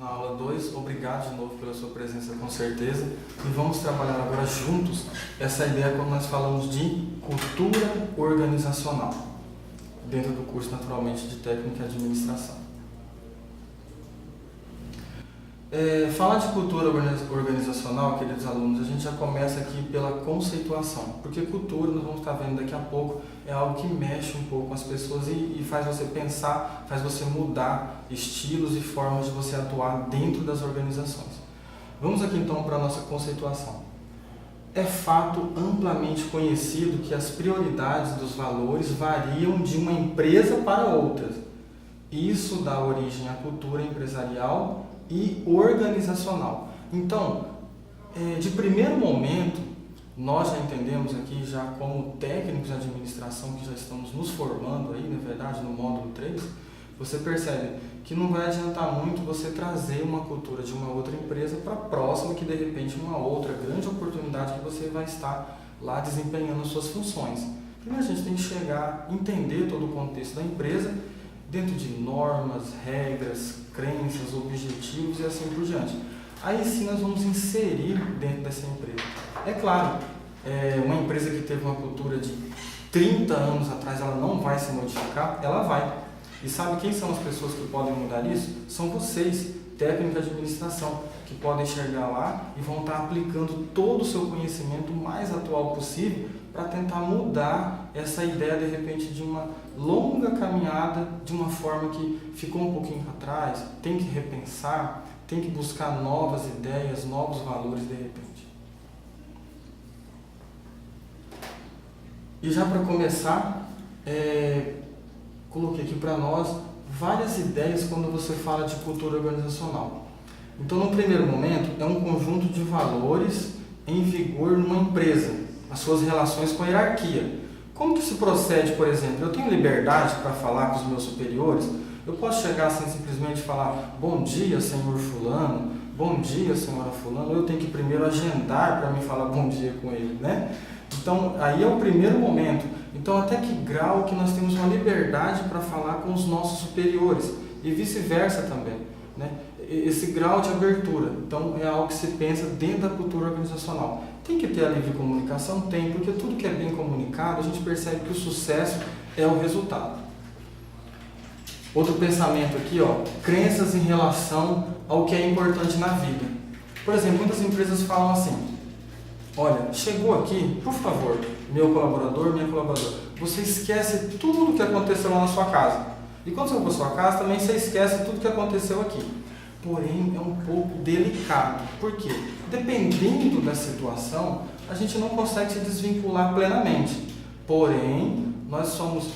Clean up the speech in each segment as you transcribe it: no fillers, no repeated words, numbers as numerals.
na aula 2. Obrigado de novo pela sua presença, com certeza. E vamos trabalhar agora juntos essa ideia quando nós falamos de cultura organizacional, dentro do curso, naturalmente, de Técnica e Administração. Falar de cultura organizacional, queridos alunos, a gente já começa aqui pela conceituação, porque cultura, nós vamos estar vendo daqui a pouco, é algo que mexe um pouco com as pessoas e faz você pensar, faz você mudar estilos e formas de você atuar dentro das organizações. Vamos aqui então para a nossa conceituação. É fato amplamente conhecido que as prioridades dos valores variam de uma empresa para outra. Isso dá origem à cultura empresarial e organizacional. Então, de primeiro momento, nós já entendemos aqui, já como técnicos de administração que já estamos nos formando aí, na verdade, no módulo 3, você percebe que não vai adiantar muito você trazer uma cultura de uma outra empresa para a próxima, que de repente uma outra grande oportunidade que você vai estar lá desempenhando as suas funções. Primeiro a gente tem que chegar, entender todo o contexto da empresa, dentro de normas, regras, crenças, objetivos e assim por diante. Aí sim nós vamos inserir dentro dessa empresa. É claro, uma empresa que teve uma cultura de 30 anos atrás, ela não vai se modificar, ela vai. E sabe quem são as pessoas que podem mudar isso? São vocês, técnicos de administração, que podem chegar lá e vão estar aplicando todo o seu conhecimento mais atual possível para tentar mudar essa ideia, de repente, de uma longa caminhada, de uma forma que ficou um pouquinho para trás, tem que repensar, tem que buscar novas ideias, novos valores de repente. E já para começar, coloquei aqui para nós várias ideias quando você fala de cultura organizacional. Então, no primeiro momento, é um conjunto de valores em vigor numa empresa, as suas relações com a hierarquia. Como que se procede, por exemplo? Eu tenho liberdade para falar com os meus superiores? Eu posso chegar assim simplesmente falar, bom dia, senhor fulano, bom dia, senhora fulano, ou eu tenho que primeiro agendar para me falar bom dia com ele, né? Então, aí é o primeiro momento. Então, até que grau que nós temos uma liberdade para falar com os nossos superiores e vice-versa também, né? Esse grau de abertura, então é algo que se pensa dentro da cultura organizacional. Tem que ter a livre comunicação? Tem, porque tudo que é bem comunicado, a gente percebe que o sucesso é o resultado. Outro pensamento aqui, crenças em relação ao que é importante na vida. Por exemplo, muitas empresas falam assim, olha, chegou aqui, por favor, meu colaborador, minha colaboradora, você esquece tudo o que aconteceu lá na sua casa. E quando você for para a sua casa, também você esquece tudo o que aconteceu aqui. Porém, é um pouco delicado. Por quê? Dependendo da situação, a gente não consegue se desvincular plenamente. Porém, nós somos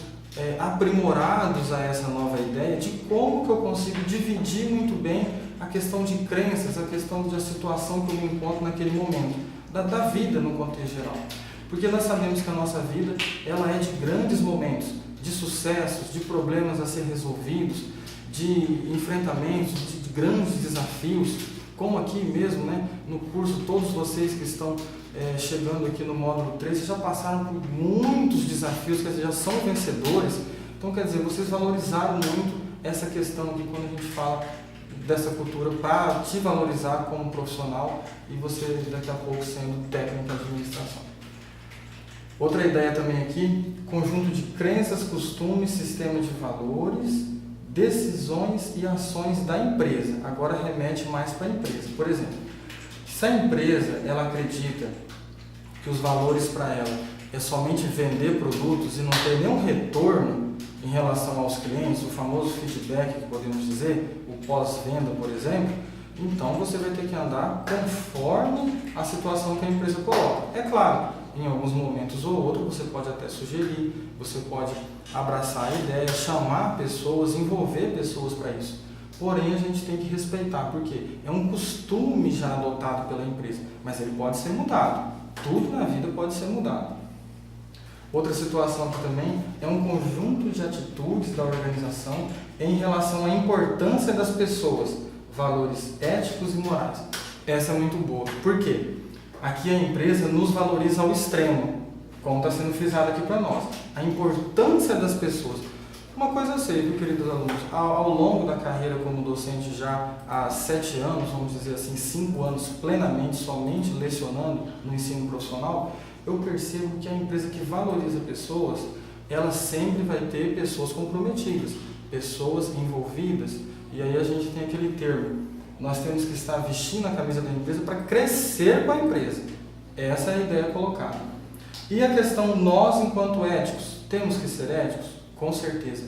aprimorados a essa nova ideia de como que eu consigo dividir muito bem a questão de crenças, a questão da situação que eu me encontro naquele momento, da vida no contexto geral. Porque nós sabemos que a nossa vida ela é de grandes momentos, de sucessos, de problemas a ser resolvidos, de enfrentamentos, de grandes desafios, como aqui mesmo, né, no curso, todos vocês que estão chegando aqui no módulo 3, já passaram por muitos desafios, quer dizer, já são vencedores. Então, quer dizer, vocês valorizaram muito essa questão aqui quando a gente fala dessa cultura para te valorizar como profissional e você daqui a pouco sendo técnico de administração. Outra ideia também aqui, conjunto de crenças, costumes, sistema de valores, decisões e ações da empresa. Agora remete mais para a empresa. Por exemplo, se a empresa ela acredita que os valores para ela é somente vender produtos e não ter nenhum retorno em relação aos clientes, o famoso feedback que podemos dizer, o pós-venda, por exemplo, então você vai ter que andar conforme a situação que a empresa coloca. É claro, em alguns momentos ou outros você pode até sugerir, você pode abraçar a ideia, chamar pessoas, envolver pessoas para isso. Porém, a gente tem que respeitar, porque é um costume já adotado pela empresa, mas ele pode ser mudado. Tudo na vida pode ser mudado. Outra situação aqui também é um conjunto de atitudes da organização em relação à importância das pessoas, valores éticos e morais. Essa é muito boa. Por quê? Aqui a empresa nos valoriza ao extremo, como está sendo frisado aqui para nós. A importância das pessoas. Uma coisa eu sei, viu, queridos alunos, ao longo da carreira como docente já há 7 anos, vamos dizer assim, 5 anos plenamente, somente lecionando no ensino profissional, eu percebo que a empresa que valoriza pessoas, ela sempre vai ter pessoas comprometidas, pessoas envolvidas, e aí a gente tem aquele termo, nós temos que estar vestindo a camisa da empresa para crescer com a empresa. Essa é a ideia colocada. E a questão, nós enquanto éticos, temos que ser éticos? Com certeza.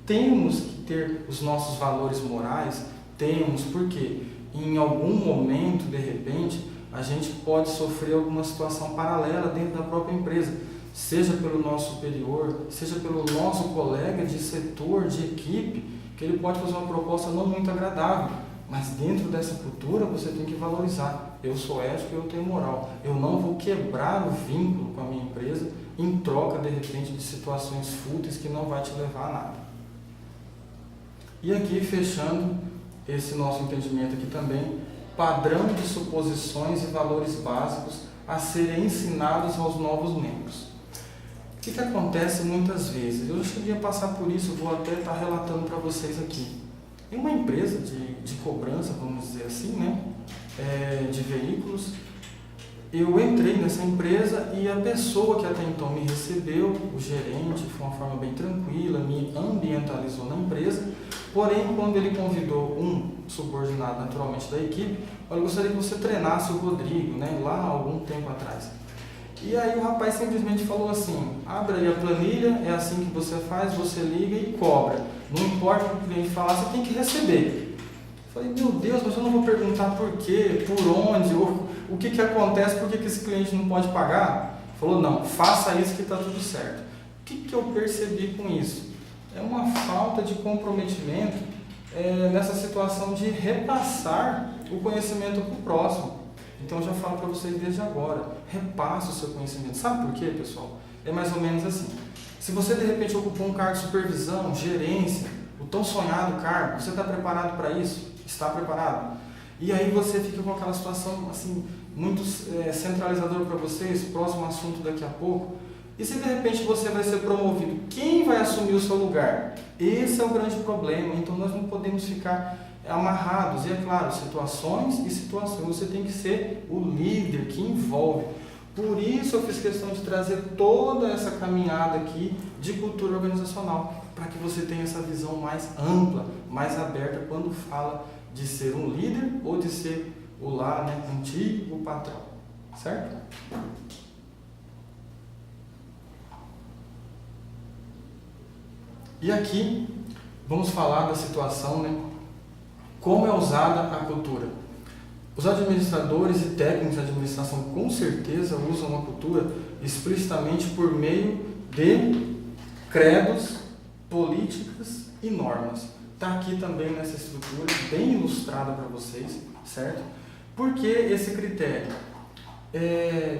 Temos que ter os nossos valores morais? Temos, porque em algum momento, de repente, a gente pode sofrer alguma situação paralela dentro da própria empresa, seja pelo nosso superior, seja pelo nosso colega de setor, de equipe, que ele pode fazer uma proposta não muito agradável, mas dentro dessa cultura você tem que valorizar. Eu sou ético e eu tenho moral. Eu não vou quebrar o vínculo com a minha empresa em troca, de repente, de situações fúteis que não vai te levar a nada. E aqui, fechando esse nosso entendimento aqui também, padrão de suposições e valores básicos a serem ensinados aos novos membros. O que acontece muitas vezes? Eu já cheguei a passar por isso, vou até estar relatando para vocês aqui. Em uma empresa de cobrança, vamos dizer assim, né, de veículos, eu entrei nessa empresa e a pessoa que até então me recebeu, o gerente, foi uma forma bem tranquila, me ambientalizou na empresa, porém, quando ele convidou um subordinado naturalmente da equipe, eu gostaria que você treinasse o Rodrigo, né, lá há algum tempo atrás. E aí o rapaz simplesmente falou assim, abre aí a planilha, é assim que você faz, você liga e cobra. Não importa o que o cliente falar, você tem que receber. Eu falei, meu Deus, mas eu não vou perguntar por quê, por onde, ou o que acontece, por que esse cliente não pode pagar? Ele falou, não, faça isso que está tudo certo. O que eu percebi com isso? É uma falta de comprometimento nessa situação de repassar o conhecimento para o próximo. Então eu já falo para vocês desde agora, repasse o seu conhecimento. Sabe por quê, pessoal? É mais ou menos assim. Se você de repente ocupou um cargo de supervisão, gerência, o tão sonhado cargo, você está preparado para isso? Está preparado? E aí você fica com aquela situação assim, muito centralizadora para vocês, próximo assunto daqui a pouco. E se de repente você vai ser promovido, quem vai assumir o seu lugar? Esse é o grande problema, então nós não podemos ficar amarrados, e é claro, situações e situações, você tem que ser o líder que envolve. Por isso eu fiz questão de trazer toda essa caminhada aqui de cultura organizacional, para que você tenha essa visão mais ampla, mais aberta quando fala de ser um líder ou de ser o lá, né, antigo patrão, certo? E aqui vamos falar da situação, né? Como é usada a cultura? Os administradores e técnicos de administração com certeza usam a cultura explicitamente por meio de credos, políticas e normas. Está aqui também nessa estrutura, bem ilustrada para vocês, certo? Por que esse critério?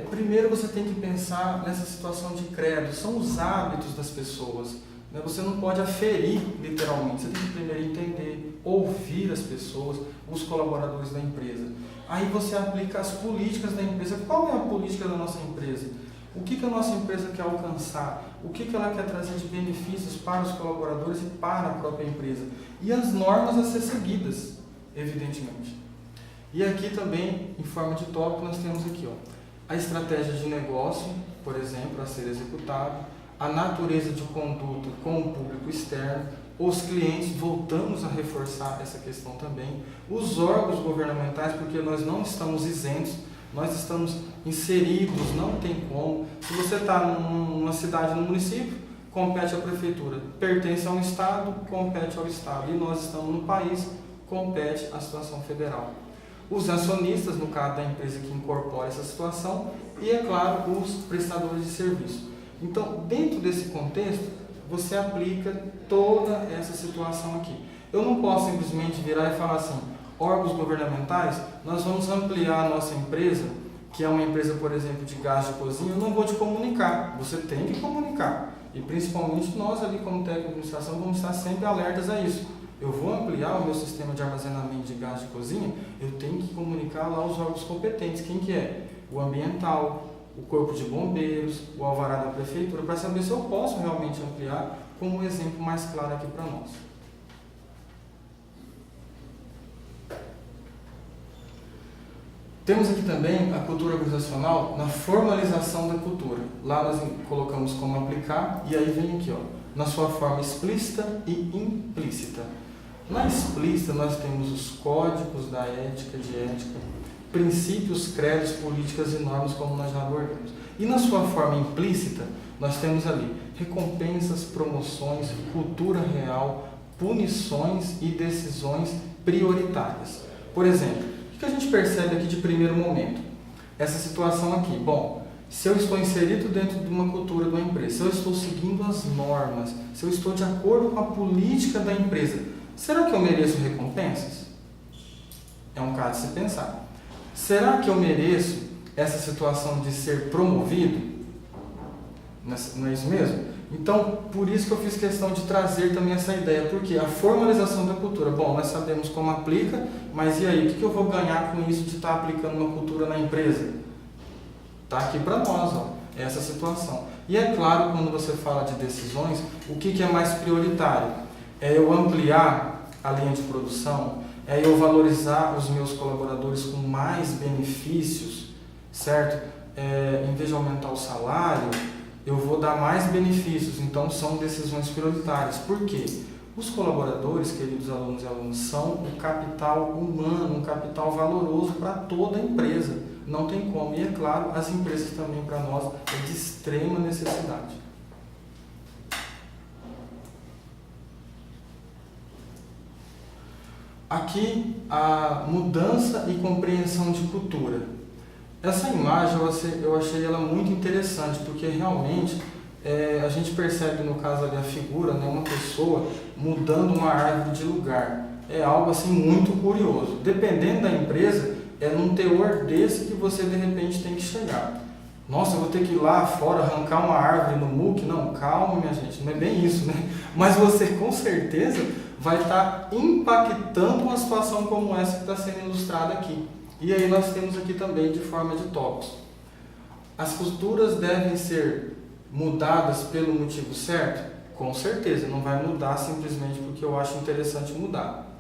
Primeiro você tem que pensar nessa situação de credo, são os hábitos das pessoas. Você não pode aferir literalmente, você tem que primeiro entender, ouvir as pessoas, os colaboradores da empresa. Aí você aplica as políticas da empresa. Qual é a política da nossa empresa? O que a nossa empresa quer alcançar? O que ela quer trazer de benefícios para os colaboradores e para a própria empresa? E as normas a ser seguidas, evidentemente. E aqui também, em forma de tópico, nós temos aqui a estratégia de negócio, por exemplo, a ser executado, a natureza de conduta com o público externo, os clientes, voltamos a reforçar essa questão também, os órgãos governamentais, porque nós não estamos isentos, nós estamos inseridos, não tem como. Se você está numa cidade, num município, compete à prefeitura, pertence a um estado, compete ao estado, e nós estamos no país, compete à situação federal. Os acionistas, no caso da empresa que incorpora essa situação, e, é claro, os prestadores de serviço. Então, dentro desse contexto, você aplica toda essa situação aqui. Eu não posso simplesmente virar e falar assim, órgãos governamentais, nós vamos ampliar a nossa empresa, que é uma empresa, por exemplo, de gás de cozinha, eu não vou te comunicar, você tem que comunicar. E principalmente nós ali como técnico de administração vamos estar sempre alertas a isso. Eu vou ampliar o meu sistema de armazenamento de gás de cozinha, eu tenho que comunicar lá os órgãos competentes. Quem que é? O ambiental, o corpo de bombeiros, o alvará da prefeitura, para saber se eu posso realmente ampliar como um exemplo mais claro aqui para nós. Temos aqui também a cultura organizacional na formalização da cultura. Lá nós colocamos como aplicar, e aí vem aqui, na sua forma explícita e implícita. Na explícita nós temos os códigos da ética, de ética, princípios, credos, políticas e normas, como nós já abordamos. E na sua forma implícita, nós temos ali recompensas, promoções, cultura real, punições e decisões prioritárias. Por exemplo, o que a gente percebe aqui de primeiro momento? Essa situação aqui. Bom, se eu estou inserido dentro de uma cultura de uma empresa, se eu estou seguindo as normas, se eu estou de acordo com a política da empresa, será que eu mereço recompensas? É um caso de se pensar. Será que eu mereço essa situação de ser promovido? Não é isso mesmo? Então, por isso que eu fiz questão de trazer também essa ideia, porque a formalização da cultura, bom, nós sabemos como aplica, mas e aí, o que eu vou ganhar com isso de estar aplicando uma cultura na empresa? Está aqui para nós, essa situação. E é claro, quando você fala de decisões, o que é mais prioritário? É eu ampliar a linha de produção, é eu valorizar os meus colaboradores com mais benefícios, certo? Em vez de aumentar o salário, eu vou dar mais benefícios, então são decisões prioritárias. Por quê? Os colaboradores, queridos alunos e alunas, são um capital humano, um capital valoroso para toda a empresa. Não tem como. E é claro, as empresas também para nós é de extrema necessidade. Aqui a mudança e compreensão de cultura. Essa imagem eu achei ela muito interessante, porque realmente a gente percebe no caso ali a figura, né, uma pessoa mudando uma árvore de lugar. É algo assim muito curioso. Dependendo da empresa, é num teor desse que você de repente tem que chegar. Nossa, eu vou ter que ir lá fora arrancar uma árvore no muque? Não, calma minha gente, não é bem isso, né? Mas você com certeza vai estar impactando uma situação como essa que está sendo ilustrada aqui. E aí nós temos aqui também de forma de tópicos. As culturas devem ser mudadas pelo motivo certo? Com certeza, não vai mudar simplesmente porque eu acho interessante mudar.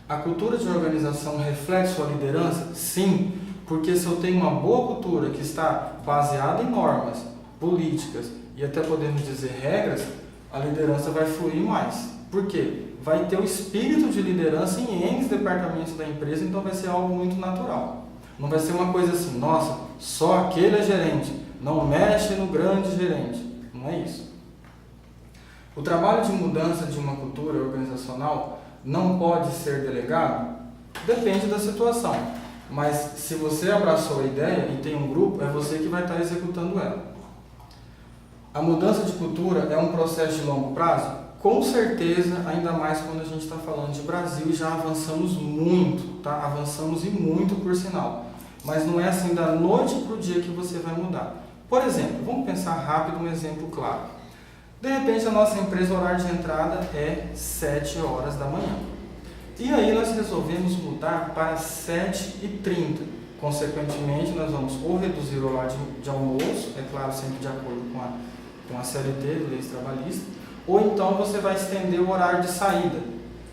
A cultura de organização reflete sua liderança? Sim, porque se eu tenho uma boa cultura que está baseada em normas, políticas e até podemos dizer regras, a liderança vai fluir mais. Por quê? Vai ter o espírito de liderança em N departamentos da empresa, então vai ser algo muito natural. Não vai ser uma coisa assim, nossa, só aquele é gerente, não mexe no grande gerente. Não é isso. O trabalho de mudança de uma cultura organizacional não pode ser delegado? Depende da situação. Mas se você abraçou a ideia e tem um grupo, é você que vai estar executando ela. A mudança de cultura é um processo de longo prazo? Com certeza, ainda mais quando a gente está falando de Brasil e já avançamos muito, tá? Avançamos e muito por sinal. Mas não é assim da noite para o dia que você vai mudar. Por exemplo, vamos pensar rápido um exemplo claro. De repente a nossa empresa, o horário de entrada é 7 horas da manhã. E aí nós resolvemos mudar para 7h30. Consequentemente, nós vamos ou reduzir o horário de almoço, é claro, sempre de acordo com a CLT, Leis Trabalhistas, ou então você vai estender o horário de saída.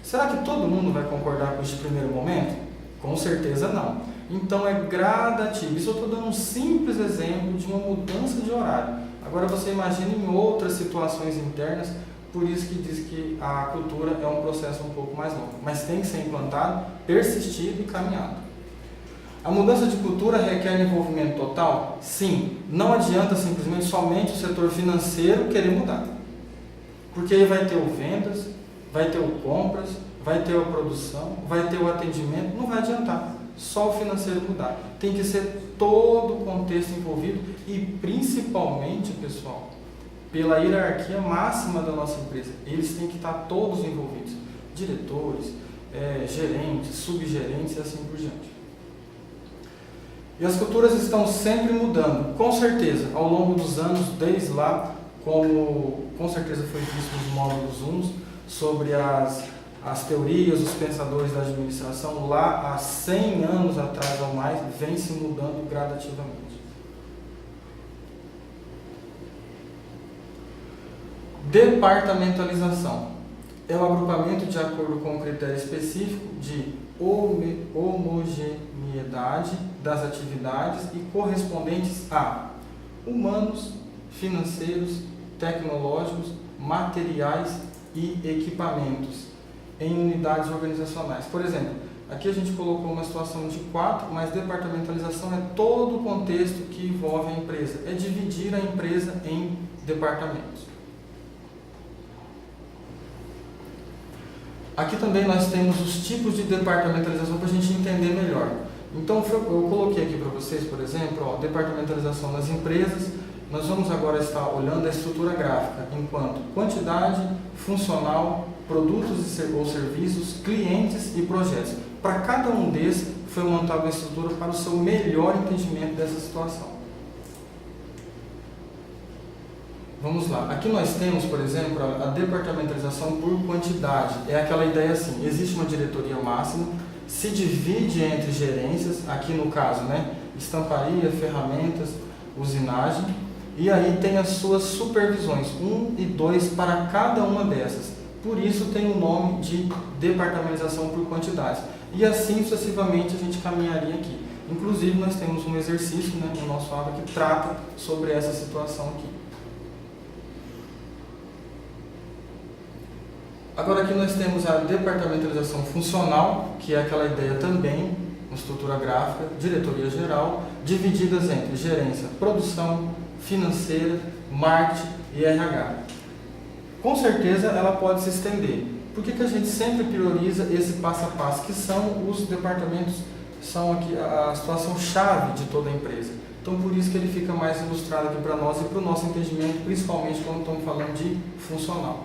Será que todo mundo vai concordar com isso de primeiro momento? Com certeza não. Então é gradativo. Isso eu estou dando um simples exemplo de uma mudança de horário. Agora você imagina em outras situações internas, por isso que diz que a cultura é um processo um pouco mais longo. Mas tem que ser implantado, persistido e caminhado. A mudança de cultura requer envolvimento total? Sim. Não adianta simplesmente somente o setor financeiro querer mudar. Porque aí vai ter o vendas, vai ter o compras, vai ter a produção, vai ter o atendimento, não vai adiantar. Só o financeiro mudar. Tem que ser todo o contexto envolvido e principalmente, pessoal, pela hierarquia máxima da nossa empresa. Eles têm que estar todos envolvidos. Diretores, gerentes, subgerentes e assim por diante. E as culturas estão sempre mudando, com certeza, ao longo dos anos, desde lá, como com certeza foi visto nos módulos 1, sobre as teorias, os pensadores da administração, lá há 100 anos atrás ou mais, vem se mudando gradativamente. Departamentalização é o agrupamento de acordo com um critério específico de homogeneidade das atividades e correspondentes a humanos, financeiros, tecnológicos, materiais e equipamentos em unidades organizacionais. Por exemplo, aqui a gente colocou uma situação de 4, mas departamentalização é todo o contexto que envolve a empresa. É dividir a empresa em departamentos. Aqui também nós temos os tipos de departamentalização para a gente entender melhor. Então eu coloquei aqui para vocês, por exemplo, departamentalização nas empresas. Nós vamos agora estar olhando a estrutura gráfica enquanto quantidade, funcional, produtos ou serviços, clientes e projetos. Para cada um desses foi montada uma estrutura para o seu melhor entendimento dessa situação. Vamos lá. Aqui nós temos, por exemplo, a departamentalização por quantidade. É aquela ideia assim, existe uma diretoria máxima, se divide entre gerências, aqui no caso, estamparia, ferramentas, usinagem, e aí tem as suas supervisões, 1 e 2 para cada uma dessas. Por isso tem o nome de departamentalização por quantidade. E assim sucessivamente a gente caminharia aqui. Inclusive nós temos um exercício no nosso aula que trata sobre essa situação aqui. Agora aqui nós temos a departamentalização funcional, que é aquela ideia também, uma estrutura gráfica, diretoria geral, divididas entre gerência, produção, financeira, marketing e RH. Com certeza ela pode se estender. Por que a gente sempre prioriza esse passo a passo, que são os departamentos, são aqui a situação chave de toda a empresa. Então por isso que ele fica mais ilustrado aqui para nós e para o nosso entendimento, principalmente quando estamos falando de funcional.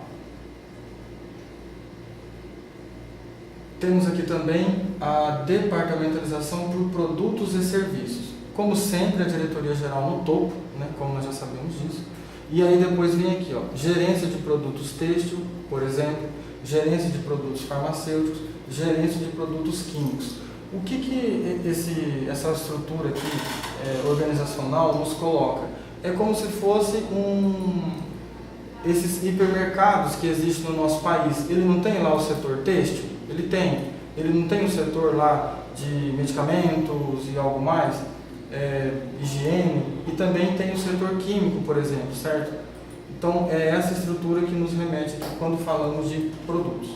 Temos aqui também a departamentalização por produtos e serviços. Como sempre, a diretoria geral no topo, como nós já sabemos disso. E aí depois vem aqui, gerência de produtos têxtil, por exemplo, gerência de produtos farmacêuticos, gerência de produtos químicos. O que essa estrutura aqui organizacional nos coloca? É como se fosse esses hipermercados que existem no nosso país. Ele não tem lá o setor têxtil? Ele tem. Ele não tem o setor lá de medicamentos e algo mais, higiene, e também tem o setor químico, por exemplo, certo? Então é essa estrutura que nos remete aqui quando falamos de produtos.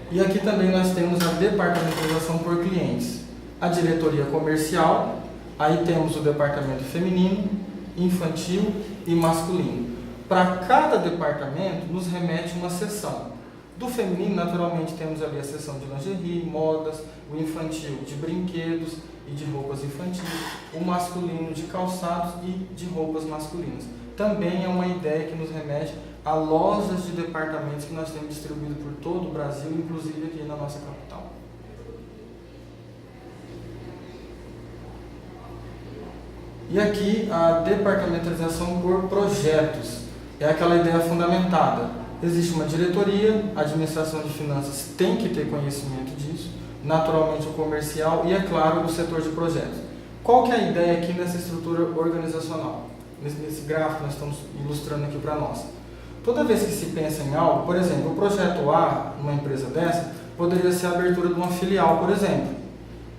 E aqui também nós temos a departamentalização por clientes. A diretoria comercial, aí temos o departamento feminino, infantil e masculino. Para cada departamento nos remete uma seção. Do feminino, naturalmente, temos ali a seção de lingerie, modas, o infantil de brinquedos e de roupas infantis, o masculino de calçados e de roupas masculinas. Também é uma ideia que nos remete a lojas de departamentos que nós temos distribuído por todo o Brasil, inclusive aqui na nossa capital. E aqui a departamentalização por projetos. É aquela ideia fundamentada. Existe uma diretoria, a administração de finanças tem que ter conhecimento disso, naturalmente o comercial e, é claro, o setor de projetos. Qual que é a ideia aqui nessa estrutura organizacional? Nesse gráfico que nós estamos ilustrando aqui para nós. Toda vez que se pensa em algo, por exemplo, o projeto A, numa empresa dessa, poderia ser a abertura de uma filial, por exemplo.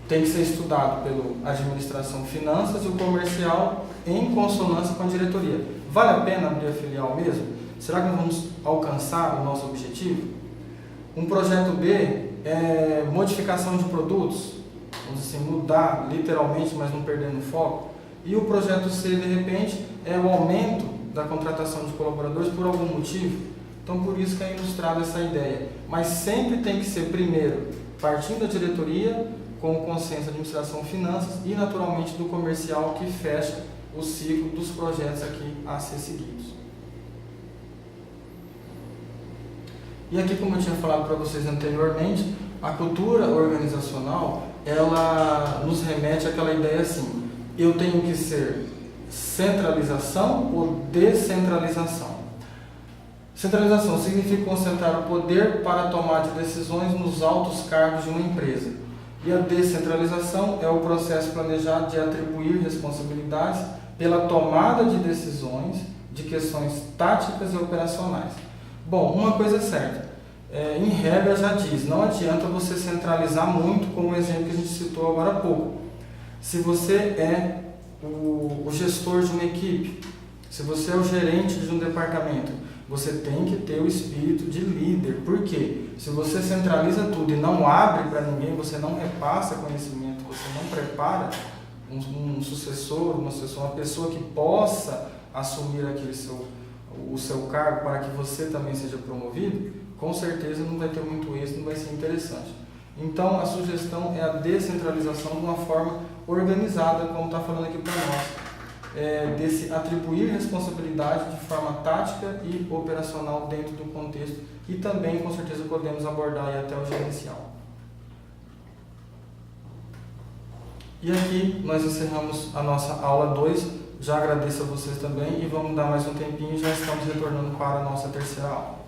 Tem que ser estudado pela administração finanças e o comercial em consonância com a diretoria. Vale a pena abrir a filial mesmo? Será que nós vamos alcançar o nosso objetivo? Um projeto B é modificação de produtos, vamos assim, mudar literalmente, mas não perdendo foco. E o projeto C, de repente, é o aumento da contratação de colaboradores por algum motivo. Então, por isso que é ilustrada essa ideia. Mas sempre tem que ser, primeiro, partindo da diretoria, com o consenso da administração finanças e, naturalmente, do comercial que fecha o ciclo dos projetos aqui a ser seguidos. E aqui, como eu tinha falado para vocês anteriormente, a cultura organizacional, ela nos remete àquela ideia assim, eu tenho que ser centralização ou descentralização. Centralização significa concentrar o poder para a tomada de decisões nos altos cargos de uma empresa. E a descentralização é o processo planejado de atribuir responsabilidades pela tomada de decisões de questões táticas e operacionais. Bom, uma coisa é certa, em regra já diz, não adianta você centralizar muito, como o exemplo que a gente citou agora há pouco. Se você é o gestor de uma equipe, se você é o gerente de um departamento, você tem que ter o espírito de líder. Por quê? Se você centraliza tudo e não abre para ninguém, você não repassa conhecimento, você não prepara um sucessor, uma pessoa que possa assumir o seu cargo para que você também seja promovido, com certeza não vai ter muito êxito, não vai ser interessante. Então, a sugestão é a descentralização de uma forma organizada, como está falando aqui para nós, desse atribuir responsabilidade de forma tática e operacional dentro do contexto, e também, com certeza, podemos abordar aí até o gerencial. E aqui nós encerramos a nossa aula 2, já agradeço a vocês também e vamos dar mais um tempinho e já estamos retornando para a nossa terceira aula.